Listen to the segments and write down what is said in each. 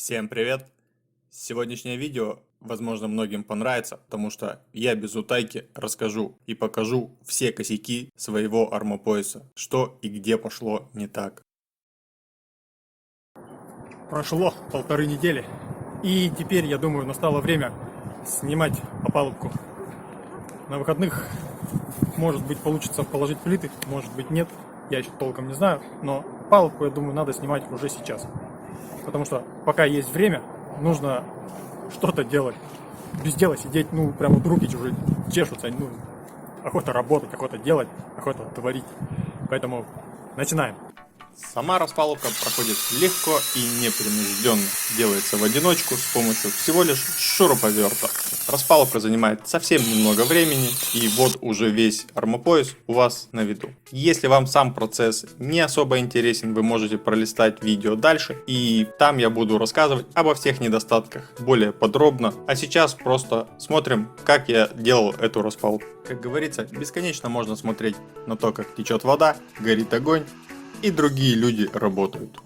Всем привет! Сегодняшнее видео, возможно, многим понравится, потому что я без утайки расскажу и покажу все косяки своего армопояса, что и где пошло не так. Прошло 1,5 недели, и теперь, я думаю, настало время снимать опалубку. На выходных, может быть, получится положить плиты, может быть, нет, я еще толком не знаю, но опалубку, я думаю, надо снимать уже сейчас. Потому что пока есть время, нужно что-то делать. Без дела сидеть, прям вот руки уже чешутся, охота работать, охота делать, охота творить. Поэтому начинаем. Сама распалубка проходит легко и непринужденно. Делается в одиночку с помощью всего лишь шуруповерта. Распалубка занимает совсем немного времени, и вот уже весь армопояс у вас на виду. Если вам сам процесс не особо интересен, вы можете пролистать видео дальше, и там я буду рассказывать обо всех недостатках более подробно. А сейчас просто смотрим, как я делал эту распалубку. Как говорится, бесконечно можно смотреть на то, как течет вода, горит огонь, и другие люди работают.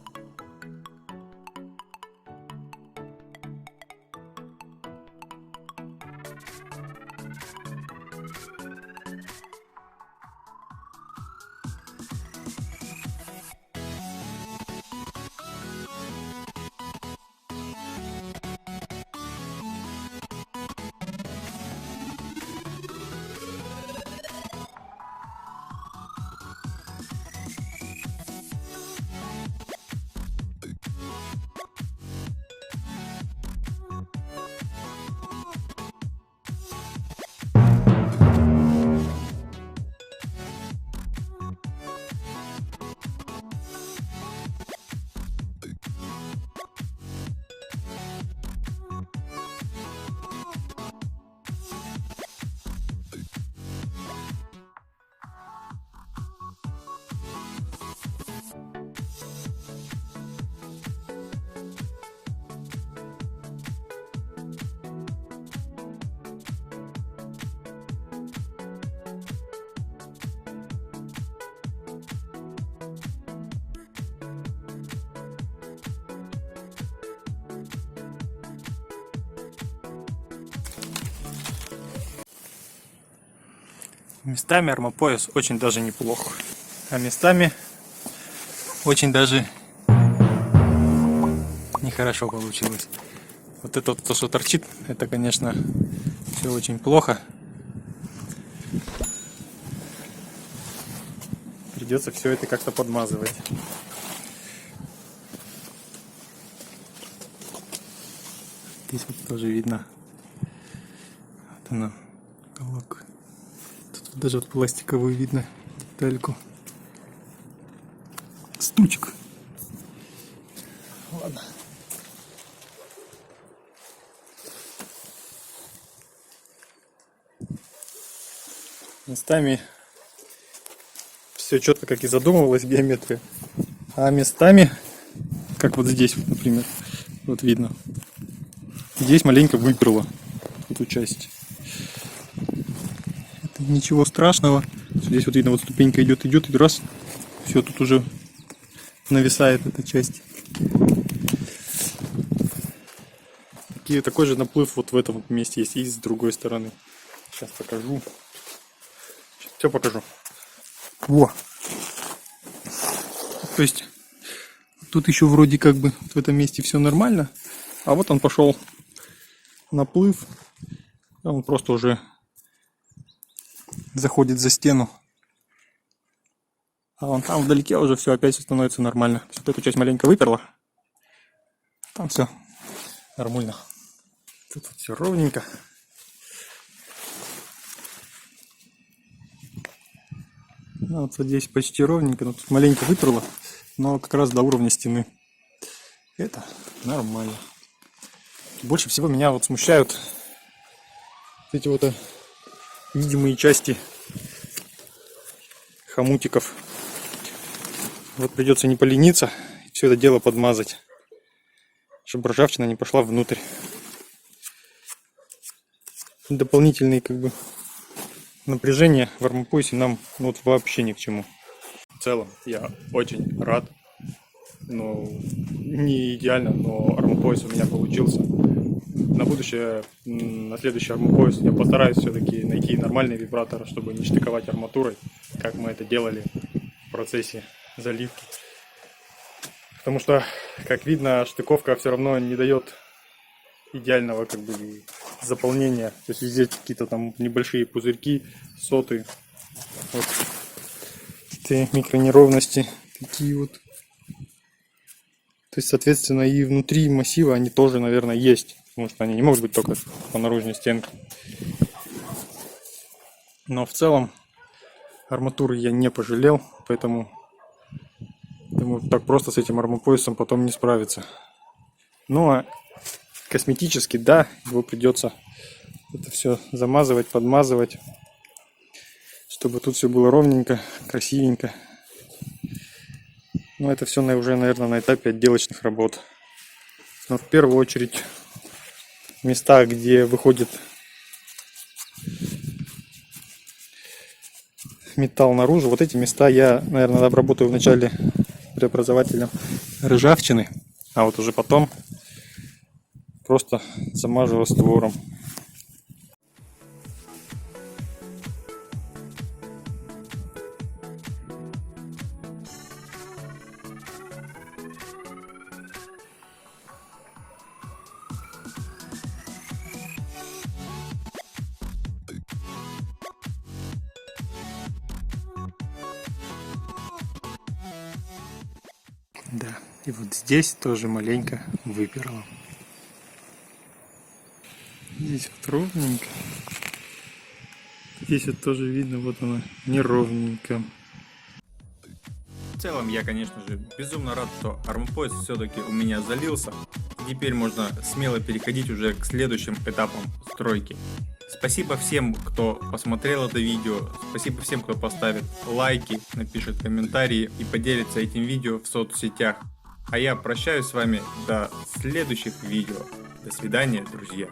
Местами армопояс очень даже неплох, а местами очень даже нехорошо получилось. Вот это вот то, что торчит, это, конечно, все очень плохо. Придется все это как-то подмазывать. Здесь вот тоже видно. Вот она, уголок. Тут даже вот пластиковую видно детальку. Стучек. Ладно. Местами все четко, как и задумывалось, геометрия. А местами, как вот здесь, вот, например, вот видно. Здесь маленько выперло эту часть. Это ничего страшного. Здесь вот видно, вот ступенька идет, и раз, все, тут уже нависает эта часть. И такой же наплыв вот в этом вот месте есть, и с другой стороны. Сейчас покажу. Все покажу. Во! То есть тут еще вроде как бы в этом месте все нормально, а вот он пошел наплыв, он просто уже заходит за стену. А вон там вдалеке уже все опять становится нормально. Вот эту часть маленько выперла. Там все нормально. Тут вот все ровненько. Ну, вот здесь почти ровненько, но тут маленько выперло, но как раз до уровня стены. Это нормально. Больше всего меня вот смущают эти вот видимые части хомутиков. Вот придется не полениться и все это дело подмазать, чтобы ржавчина не пошла внутрь. Дополнительные как бы напряжение в армопоясе нам вот вообще ни к чему. В целом, я очень рад Ну, не идеально, но армопояс у меня получился. На будущее, на следующий армопояс я постараюсь все-таки найти нормальный вибратор, чтобы не штыковать арматурой, как мы это делали в процессе заливки. Потому что, как видно, штыковка все равно не дает идеального как бы заполнения. То есть везде какие-то там небольшие пузырьки, соты. Вот эти микронеровности такие вот. То есть, соответственно, и внутри массива они тоже, наверное, есть. Потому что они не могут быть только по наружной стенке. Но в целом арматуры я не пожалел, поэтому думаю, так просто с этим армопоясом потом не справиться. Ну а косметически, да, его придется это все замазывать, подмазывать, чтобы тут все было ровненько, красивенько. Но это все уже, наверное, на этапе отделочных работ. Но в первую очередь места, где выходит металл наружу, вот эти места я, наверное, обработаю вначале преобразователем ржавчины, а вот уже потом просто замажу раствором. Да, и вот здесь тоже маленько выперло. Здесь вот ровненько. Здесь вот тоже видно, вот оно, неровненько. В целом я, конечно же, безумно рад, что армопояс все-таки у меня залился. И теперь можно смело переходить уже к следующим этапам стройки. Спасибо всем, кто посмотрел это видео. Спасибо всем, кто поставит лайки, напишет комментарии и поделится этим видео в соцсетях. А я прощаюсь с вами до следующих видео. До свидания, друзья.